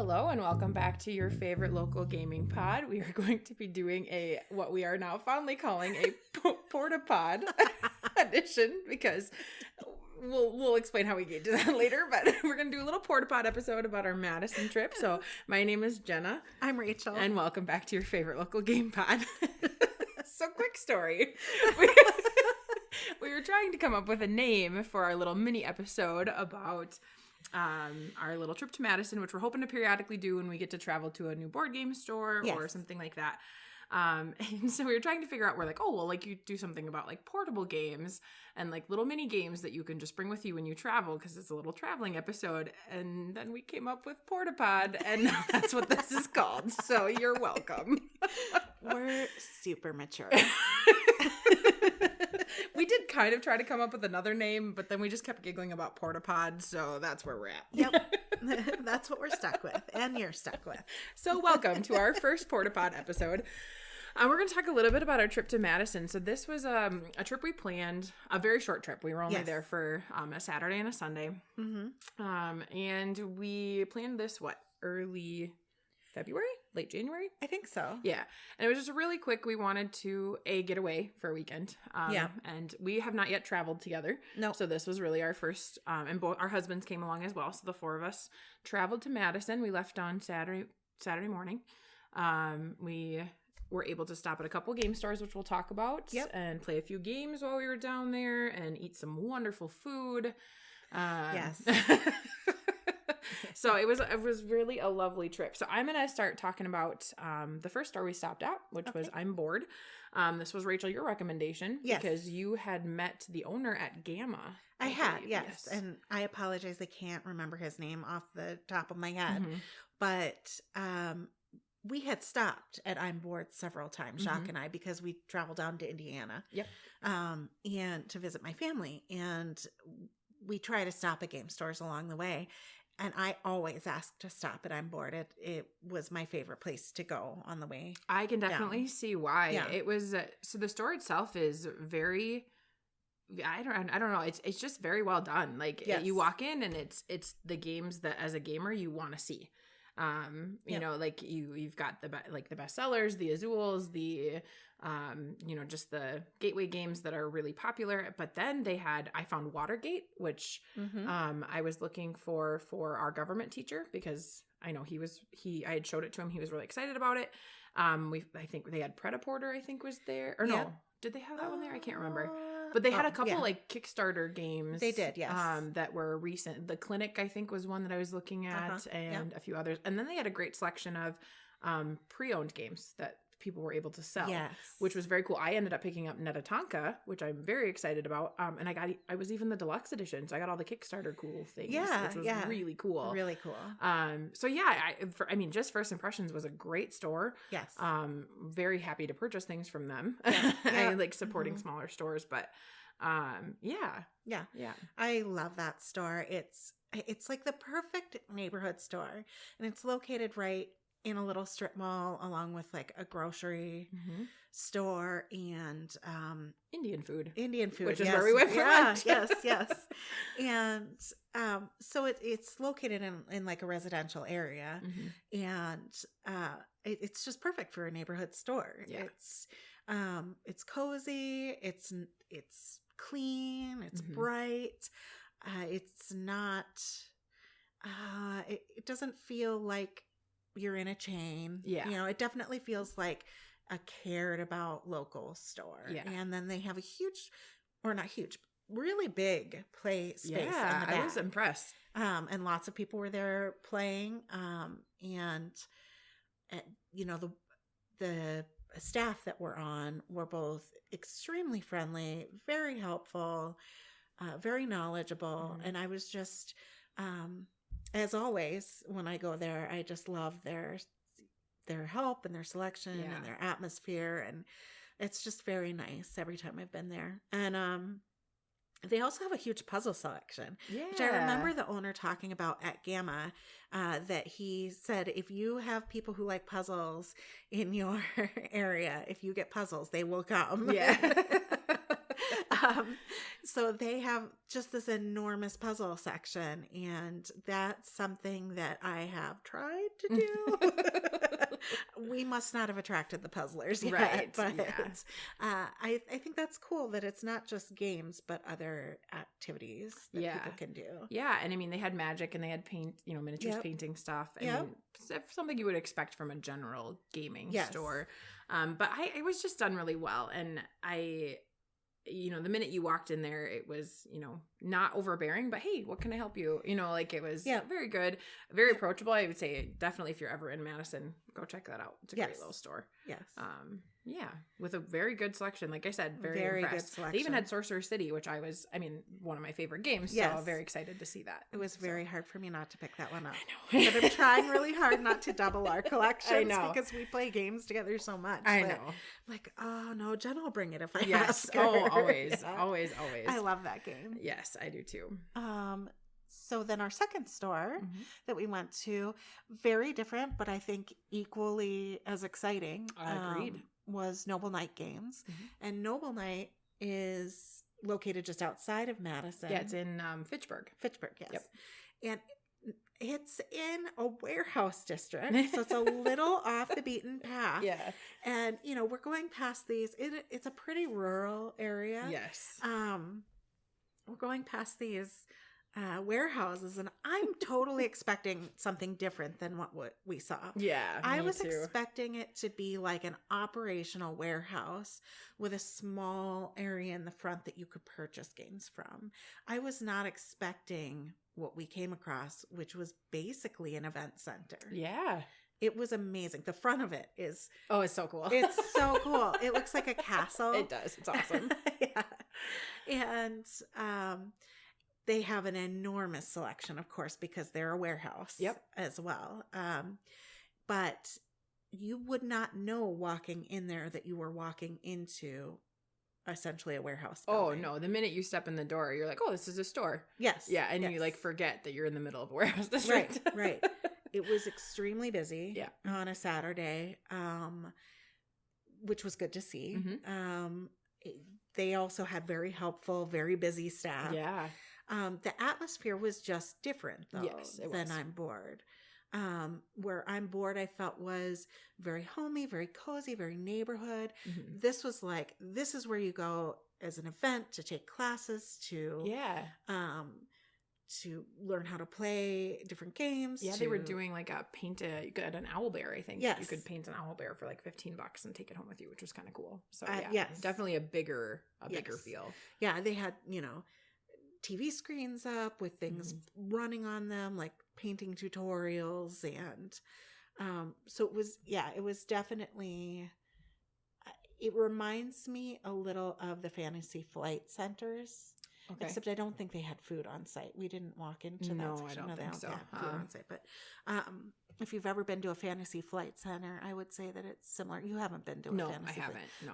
Hello and welcome back to your favorite local gaming pod. We are going to be doing what we are now fondly calling a Portapod edition because we'll explain how we get to that later, but we're going to do a little Portapod episode about our Madison trip. So my name is Jenna. I'm Rachel. And welcome back to your favorite local game pod. So quick story. We were trying to come up with a name for our little mini episode about our little trip to Madison, which we're hoping to periodically do when we get to travel to a new board game store or something like that. And so we were trying to figure out, we're like, you do something about like portable games and like little mini games that you can just bring with you when you travel because it's a little traveling episode. And then we came up with Portapod, and that's what this is called. So you're welcome. We're super mature. We did kind of try to come up with another name, but then we just kept giggling about Portapod, so that's where we're at. Yep. That's what we're stuck with, and you're stuck with. So welcome to our first Portapod episode. We're going to talk a little bit about our trip to Madison. So this was a trip we planned, a very short trip. We were only there for a Saturday and a Sunday. Mm-hmm. And we planned this, early February? Late January? I think so. Yeah. And it was just really quick. We wanted to, get away for a weekend. And we have not yet traveled together. No. So this was really our first, and both our husbands came along as well. So the four of us traveled to Madison. We left on Saturday morning. We were able to stop at a couple game stores, which we'll talk about, and play a few games while we were down there and eat some wonderful food. Yes. So it was really a lovely trip. So I'm going to start talking about the first store we stopped at, which was I'm Bored. This was, Rachel, your recommendation because you had met the owner at Gamma. I had, yes. And I apologize. I can't remember his name off the top of my head. Mm-hmm. But we had stopped at I'm Bored several times, Jacques and I, because we traveled down to Indiana. Yep. And to visit my family. And we try to stop at game stores along the way. And I always ask to stop at I'm Bored. It was my favorite place to go on the way. I can definitely see why. Yeah. It was so the store itself is very, I don't know. It's just very well done. Like you walk in and it's the games that as a gamer you want to see. You know, like you've got the best sellers, the Azules, the just the gateway games that are really popular. But then I found Watergate, which I was looking for our government teacher because I know I had showed it to him. He was really excited about it. I think they had Portapod, I think was there, or no, did they have that one there? I can't remember. But they had a couple like Kickstarter games. They did, yes. That were recent. The Clinic, I think, was one that I was looking at, and a few others. And then they had a great selection of pre-owned games that people were able to sell, which was very cool. I ended up picking up Netatonka, which I'm very excited about. And I was even the deluxe edition, so I got all the Kickstarter cool things, which was really cool. Really cool. So just First Impressions was a great store. Yes. Very happy to purchase things from them. I like supporting smaller stores, but yeah. I love that store. It's like the perfect neighborhood store, and it's located right in a little strip mall along with like a grocery store and Indian food, which is where we went for lunch. Yes. And so it's located in like a residential area, and it's just perfect for a neighborhood store. It's cozy, it's clean, it's bright, it's not it doesn't feel like you're in a chain. It definitely feels like a cared about local store. And then they have a really big play space in the back. I was impressed. And lots of people were there playing. The staff that were on were both extremely friendly, very helpful, very knowledgeable. And I was just, as always, when I go there, I just love their help and their selection and their atmosphere, and it's just very nice every time I've been there. And they also have a huge puzzle selection, which I remember the owner talking about at Gamma, that he said if you have people who like puzzles in your area, if you get puzzles, they will come. So they have just this enormous puzzle section, and that's something that I have tried to do. We must not have attracted the puzzlers yet, right? But yeah. I think that's cool that it's not just games, but other activities that people can do. Yeah, and I mean, they had magic and they had paint, miniatures painting stuff. I mean, something you would expect from a general gaming store. But I was just done really well, and the minute you walked in there, it was, not overbearing, but hey, what can I help you? It was very good, very approachable. I would say definitely if you're ever in Madison, go check that out. It's a great little store. Yes. With a very good selection. Like I said, very impressed. Good selection. They even had Sorcerer City, which one of my favorite games. So I'm very excited to see that. It was very hard for me not to pick that one up. I know. But I'm trying really hard not to double our collections because we play games together so much. I know. Like, oh no, Jen will bring it if I ask her. Oh, always, always. I love that game. Yes, I do too. So then our second store that we went to, very different, but I think equally as exciting. Agreed. Was Noble Knight Games. And Noble Knight is located just outside of Madison. Yeah, it's in Fitchburg. Fitchburg, yes. Yep. And it's in a warehouse district, so it's a little off the beaten path. Yeah. And, we're going past these. It's a pretty rural area. Yes. We're going past these warehouses, and I'm totally expecting something different than what we saw. Yeah, I was expecting it to be like an operational warehouse with a small area in the front that you could purchase games from. I was not expecting what we came across, which was basically an event center. Yeah. It was amazing. The front of it is... Oh, it's so cool. It's so cool. It looks like a castle. It does. It's awesome. And they have an enormous selection, of course, because they're a warehouse as well. But you would not know walking in there that you were walking into essentially a warehouse building. Oh, no. The minute you step in the door, you're like, oh, this is a store. Yes. Yeah, and you forget that you're in the middle of a warehouse district. Right. It was extremely busy on a Saturday, which was good to see. They also had very helpful, very busy staff. Yeah. The atmosphere was just different, though, than I'm Bored. Where I'm Bored, I felt was very homey, very cozy, very neighborhood. This was like, this is where you go as an event to take classes, to learn how to play different games. Yeah, they were doing like you got an owl bear, I think. Yes. You could paint an owl bear for like $15 and take it home with you, which was kind of cool. So definitely a bigger feel. Yeah, they had, TV screens up with things running on them, like painting tutorials. And so it was definitely, it reminds me a little of the Fantasy Flight Centers. Okay. Except I don't think they had food on site. We didn't walk into that section. I don't think so. Food on site. But if you've ever been to a Fantasy Flight Center, I would say that it's similar. You haven't been to a Fantasy Flight. No, I haven't. No.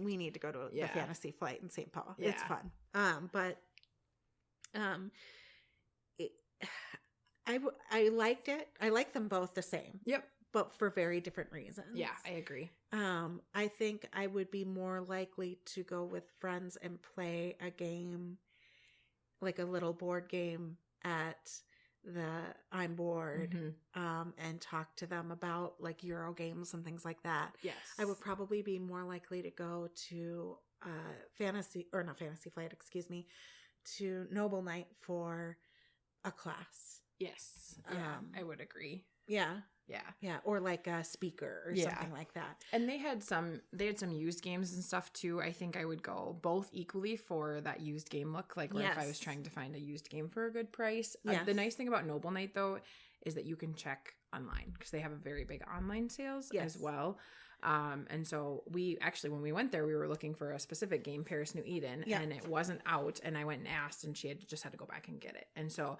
We need to go to the Fantasy Flight in St. Paul. Yeah. It's fun. I liked it. I like them both the same. Yep. But for very different reasons. Yeah, I agree. I think I would be more likely to go with friends and play a game, like a little board game at the I'm Bored, and talk to them about like Euro games and things like that. Yes. I would probably be more likely to go to to Noble Knight for a class. Yes. Yeah, I would agree. Yeah. Yeah. Yeah. Or like a speaker or something like that. And they had some used games and stuff too. I think I would go both equally for that used game look. Like if I was trying to find a used game for a good price. The nice thing about Noble Knight though is that you can check online because they have a very big online sales as well. And so when we went there, we were looking for a specific game, Paris New Eden, and it wasn't out. And I went and asked, and she had to go back and get it. And so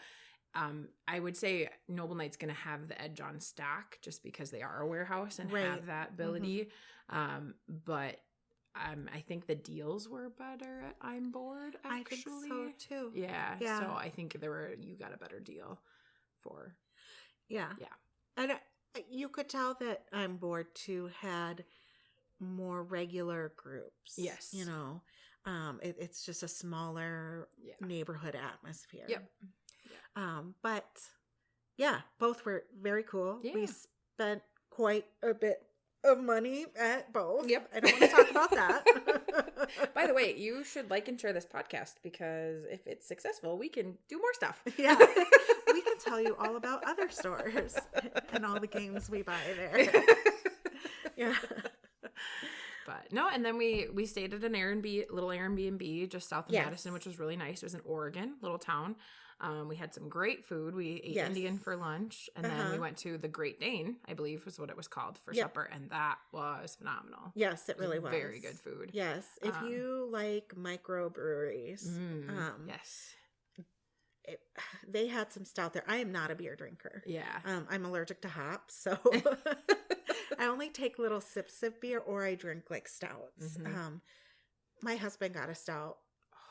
I would say Noble Knight's going to have the edge on stock just because they are a warehouse and have that ability. But I think the deals were better at I'm Bored, actually. I think so, too. Yeah. So I think you got a better deal for. Yeah. Yeah. And you could tell that I'm Bored, too, had more regular groups. Yes. It's just a smaller neighborhood atmosphere. Yep. But yeah, both were very cool. Yeah. We spent quite a bit of money at both. Yep. I don't want to talk about that. By the way, you should like and share this podcast because if it's successful, we can do more stuff. Yeah. We can tell you all about other stores and all the games we buy there. Yeah. But no, and then we stayed at an little Airbnb just south of Madison, which was really nice. It was in Oregon, little town. We had some great food. We ate Indian for lunch, and then we went to the Great Dane, I believe was what it was called, for supper, and that was phenomenal. Yes, it really was. Very good food. Yes. If you like microbreweries, yes. They had some stout there. I am not a beer drinker. Yeah. I'm allergic to hops, so I only take little sips of beer, or I drink like stouts. Mm-hmm. My husband got a stout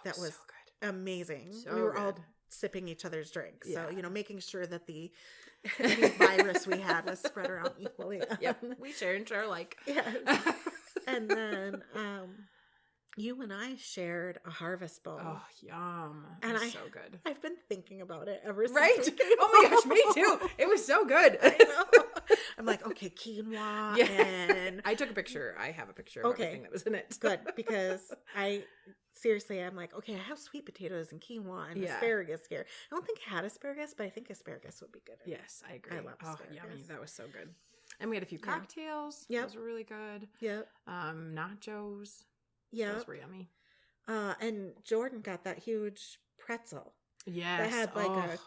that was so good. Amazing. So we were all sipping each other's drinks, so making sure that the virus we had was spread around equally. Yep, we share and share alike. Yes. And then you and I shared a harvest bowl. Oh, yum. And so good. I've been thinking about it ever since. Right? Oh my gosh, me too. It was so good. I know. I'm like, okay, quinoa. Yeah. And I took a picture. I have a picture of everything that was in it. Good, because I'm like, okay, I have sweet potatoes and quinoa and asparagus here. I don't think I had asparagus, but I think asparagus would be good. Yes, I agree. I love asparagus. Yummy. That was so good. And we had a few cocktails. Yep. Those were really good. Yep. Nachos. Yeah. Those were yummy. And Jordan got that huge pretzel. Yes. That had like a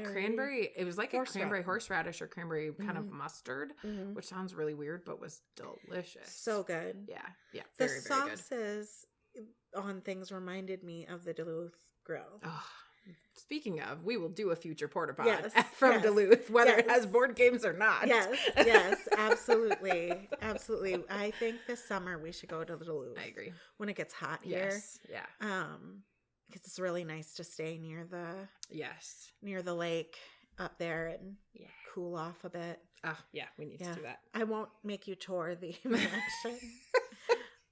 cranberry. It was like a cranberry horseradish or cranberry kind of mustard, which sounds really weird, but was delicious. So good. Yeah. Yeah. The Very, very good. sauces on things reminded me of the Duluth Grill. Oh, speaking of, we will do a future Portapod from Duluth, whether it has board games or not. Yes, absolutely. Absolutely. I think this summer we should go to Duluth. I agree. When it gets hot here. Yes. Yeah. Because it's really nice to stay near the lake up there and cool off a bit. Oh, yeah, we need to do that. I won't make you tour the mansion.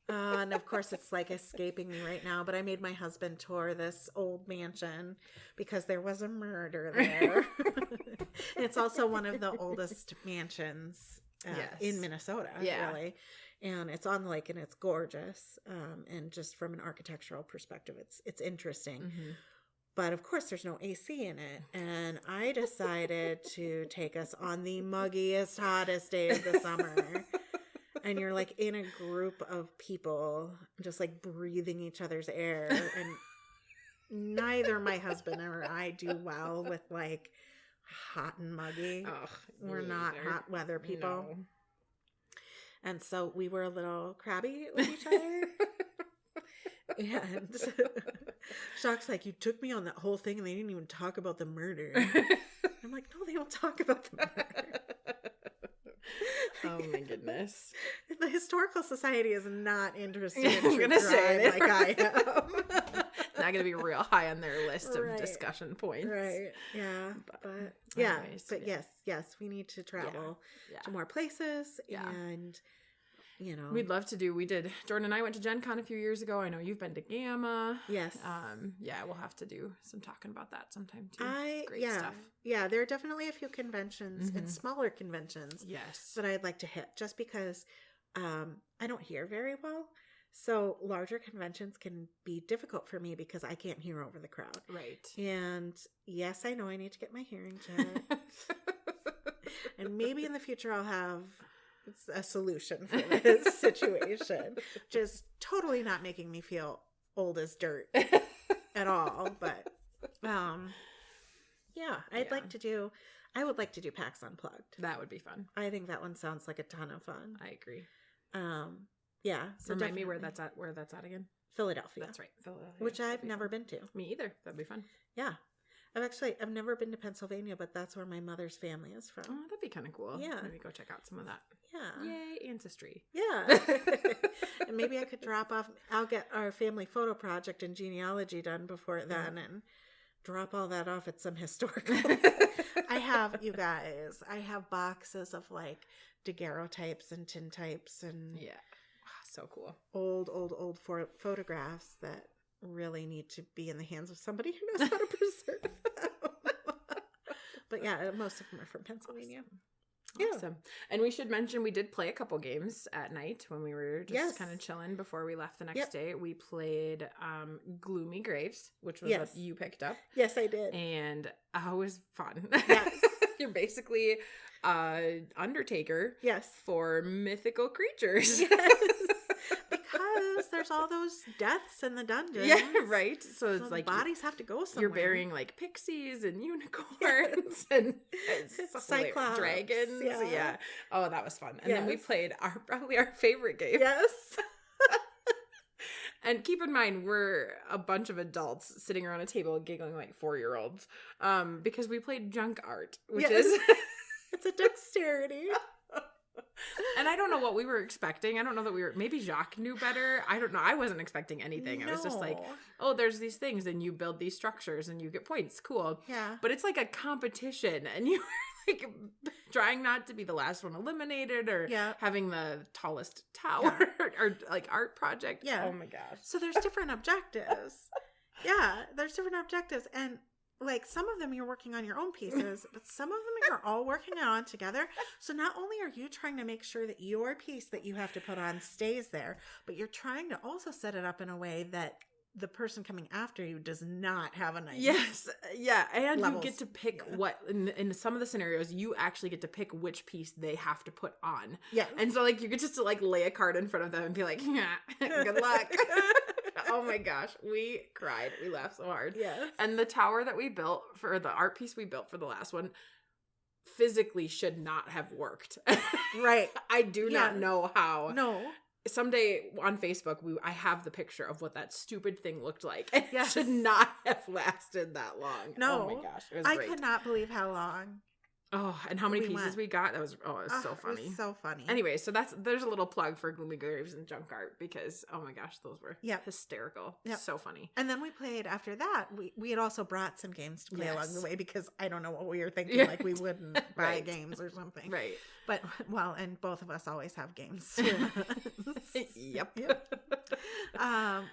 And of course it's like escaping me right now, but I made my husband tour this old mansion because there was a murder there. It's also one of the oldest mansions in Minnesota, really. And it's on the lake and it's gorgeous. And just from an architectural perspective, it's interesting. Mm-hmm. But of course there's no AC in it. And I decided to take us on the muggiest, hottest day of the summer. And you're like in a group of people just like breathing each other's air. And neither my husband or I do well with like hot and muggy. Oh, we're not hot weather people. No. And so we were a little crabby with each other. And Shock's like, you took me on that whole thing and they didn't even talk about the murder. I'm like, no, they don't talk about the murder. Oh my goodness. The Historical Society is not interested in I'm gonna say like I am. Not gonna be real high on their list of discussion points. Right. Yeah. But yes, we need to travel to more places and we'd love to do. We did. Jordan and I went to Gen Con a few years ago. I know you've been to Gamma. Yes. We'll have to do some talking about that sometime too. Great stuff. Yeah, there are definitely a few conventions and smaller conventions that I'd like to hit just because I don't hear very well. So larger conventions can be difficult for me because I can't hear over the crowd. Right. And yes, I know I need to get my hearing checked. And maybe in the future I'll have a solution for this situation. Just totally not making me feel old as dirt at all. But I would like to do PAX Unplugged. That would be fun. I think that one sounds like a ton of fun. I agree. So remind me where that's at again. Philadelphia. That's right. Philadelphia. Which I've never been to. Me either. That'd be fun. Yeah. I've never been to Pennsylvania, but that's where my mother's family is from. Oh, that'd be kind of cool. Yeah. Maybe go check out some of that. Yeah. Yay, ancestry. Yeah. And maybe I could drop off. I'll get our family photo project and genealogy done before then and drop all that off at some historical. I have boxes of like daguerreotypes and tintypes and So cool. Old photographs that really need to be in the hands of somebody who knows how to preserve them. But yeah, most of them are from Pennsylvania. Awesome. And we should mention we did play a couple games at night when we were just kind of chilling before we left the next day. We played Gloomy Graves, which was what you picked up. Yes, I did. And it was fun. Yes. You're basically Undertaker for mythical creatures. Yes. Because there's all those deaths in the dungeons. Yeah, right. So it's like bodies have to go somewhere. You're burying like pixies and unicorns and cyclops, dragons. Yeah. Oh, that was fun. And then we played probably our favorite game. Yes. And keep in mind, we're a bunch of adults sitting around a table giggling like 4-year-olds because we played junk art, which is... It's a dexterity. And I don't know what we were expecting. I don't know that maybe Jacques knew better. I don't know. I wasn't expecting anything. No. It was just like, oh, there's these things and you build these structures and you get points. Cool. Yeah. But it's like a competition and you like trying not to be the last one eliminated or having the tallest tower or like art project. Yeah. Oh my gosh. So there's different objectives. There's different objectives. And like some of them you're working on your own pieces, but some of them you're all working on together. So not only are you trying to make sure that your piece that you have to put on stays there, but you're trying to also set it up in a way that the person coming after you does not have a nice and levels. You get to pick what in some of the scenarios you actually get to pick which piece they have to put on. And so like you get just to like lay a card in front of them and be like, good luck. Oh my gosh, we cried. We laughed so hard. And the tower that we built for the art piece we built for the last one physically should not have worked. Right. I do not know how. No. Someday on Facebook, I have the picture of what that stupid thing looked like. It should not have lasted that long. No. Oh my gosh. It was I great. could not believe how long. Oh, and how many pieces we got. It was so funny. It was so funny. Anyway, so there's a little plug for Gloomy Graves and Junk Art because, oh my gosh, those were hysterical. So funny. And then we played after that. We had also brought some games to play along the way because I don't know what we were thinking. Like we wouldn't buy games or something. Right. But, and both of us always have games. Yep.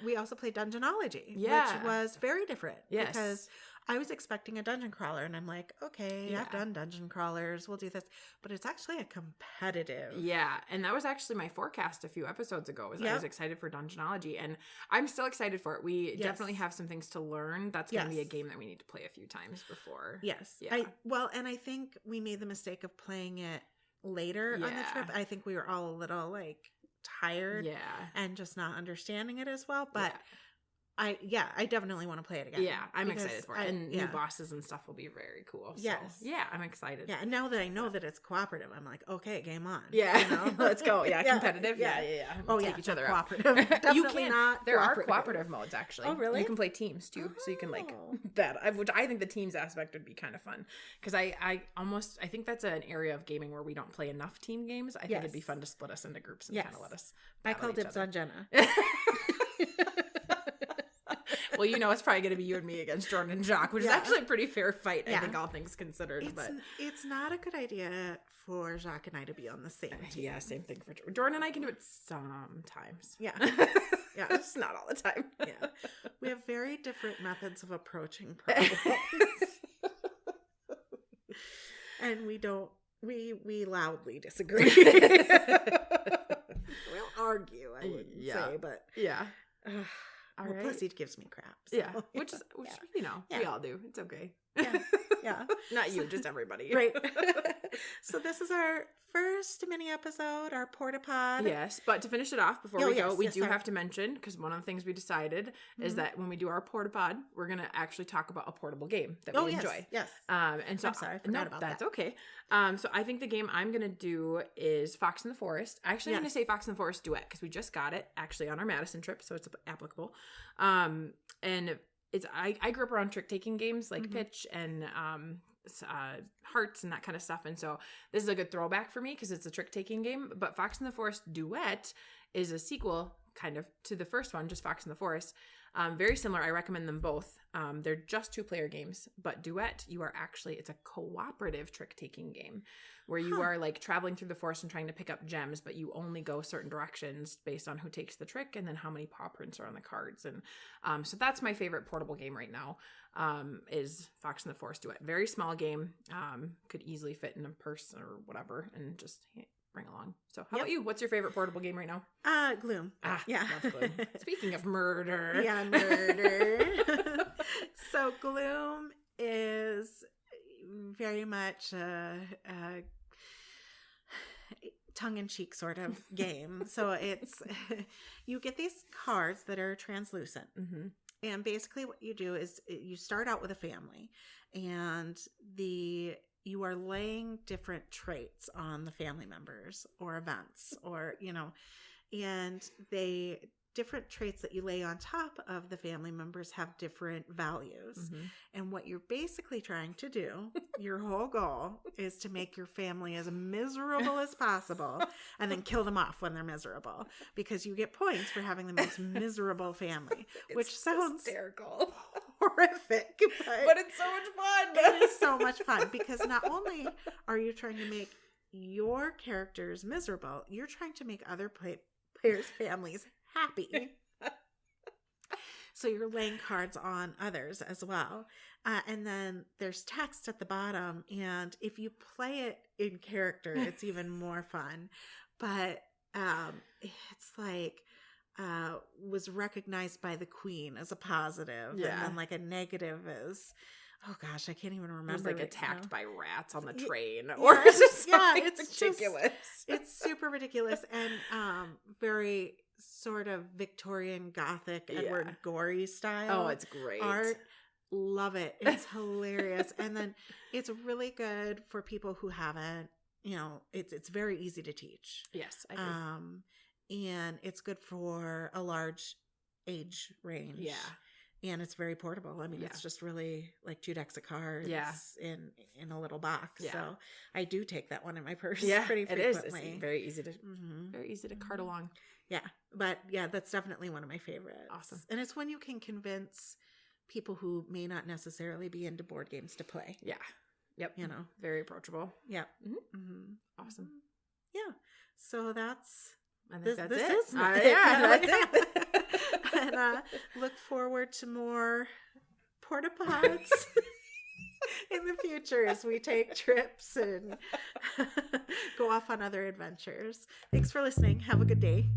We also played Dungeonology, which was very different. Yes. Because I was expecting a dungeon crawler, and I'm like, okay, I've done dungeon crawlers. We'll do this. But it's actually a competitive. Yeah, and that was actually my forecast a few episodes ago. I was excited for Dungeonology, and I'm still excited for it. We definitely have some things to learn. That's going to be a game that we need to play a few times before. Yes. Yeah. And I think we made the mistake of playing it later on the trip. I think we were all a little, like, tired. Yeah. And just not understanding it as well. But... I definitely want to play it again. Yeah, I'm excited for it. And new bosses and stuff will be very cool. So, yeah, I'm excited. Yeah, and now that I know that it's cooperative, I'm like, okay, game on. Yeah, you know? Let's go. Yeah, competitive. Yeah. Oh, take each other cooperative. Out. Definitely not. There are cooperative modes, actually. Oh, really? You can play teams, too. So you can, like, that. Which I think the teams aspect would be kind of fun. Because I think that's an area of gaming where we don't play enough team games. I think it'd be fun to split us into groups and kind of let us I call dibs on Jenna. Well, you know, it's probably going to be you and me against Jordan and Jacques, which is actually a pretty fair fight, I think, all things considered. It's not a good idea for Jacques and I to be on the same team. Yeah, same thing for Jordan and I can do it sometimes. Yeah. Just not all the time. Yeah. We have very different methods of approaching problems. And we loudly disagree. We'll argue, I would say, but... Yeah. All right. Plus, he gives me crap. So. Yeah, which you know, we all do. It's okay. Yeah. Not you, just everybody. Right. So this is our first mini episode, our Portapod. Yes, but to finish it off before we go, we do have to mention, because one of the things we decided is that when we do our Portapod, we're going to actually talk about a portable game that we enjoy. Yes. And so I'm sorry, I forgot about that. That's okay. So I think the game I'm going to do is Fox in the Forest. Actually, I'm going to say Fox in the Forest Duet because we just got it actually on our Madison trip, so it's applicable. And it's I grew up around trick-taking games like Pitch and Hearts and that kind of stuff, and so this is a good throwback for me because it's a trick-taking game. But Fox in the Forest Duet is a sequel kind of to the first one, just Fox in the Forest, Very similar. I recommend them both. They're just 2-player games, but Duet, it's a cooperative trick-taking game where you are like traveling through the forest and trying to pick up gems, but you only go certain directions based on who takes the trick and then how many paw prints are on the cards. And so that's my favorite portable game right now, is Fox in the Forest Duet. Very small game, could easily fit in a purse or whatever and just bring along. So how about you? What's your favorite portable game right now? Gloom. Yeah. Love Gloom. Speaking of murder. Yeah, murder. So Gloom is very much a tongue-in-cheek sort of game. So it's, you get these cards that are translucent. Mm-hmm. And basically what you do is you start out with a family, and you are laying different traits on the family members or events or, and different traits that you lay on top of the family members have different values. Mm-hmm. And what you're basically trying to do, your whole goal is to make your family as miserable as possible and then kill them off when they're miserable, because you get points for having the most miserable family, which sounds hysterical. Horrific, but it's so much fun. It is so much fun, because not only are you trying to make your characters miserable, you're trying to make other players' families happy. So you're laying cards on others as well. And then there's text at the bottom. And if you play it in character, it's even more fun. But it's like, was recognized by the queen as a positive. Yeah. And then like a negative is, oh gosh, I can't even remember. It was like attacked by rats on the train. Or it's ridiculous. It's super ridiculous. And very sort of Victorian Gothic Edward Gorey style. Oh, it's great. Art. Love it. It's hilarious. And then it's really good for people who haven't, it's very easy to teach. Yes, I agree. And it's good for a large age range. Yeah. And it's very portable. I mean, it's just really like 2 decks of cards in a little box. Yeah. So I do take that one in my purse pretty frequently. It is. It's very easy to cart along. Yeah. But yeah, that's definitely one of my favorites. Awesome. And it's when you can convince people who may not necessarily be into board games to play. Yeah. Yep. Very approachable. Yep. Mm-hmm. Mm-hmm. Awesome. Yeah. So that's... I think that's this it. Is that's it. And look forward to more Portapods in the future as we take trips and go off on other adventures. Thanks for listening. Have a good day.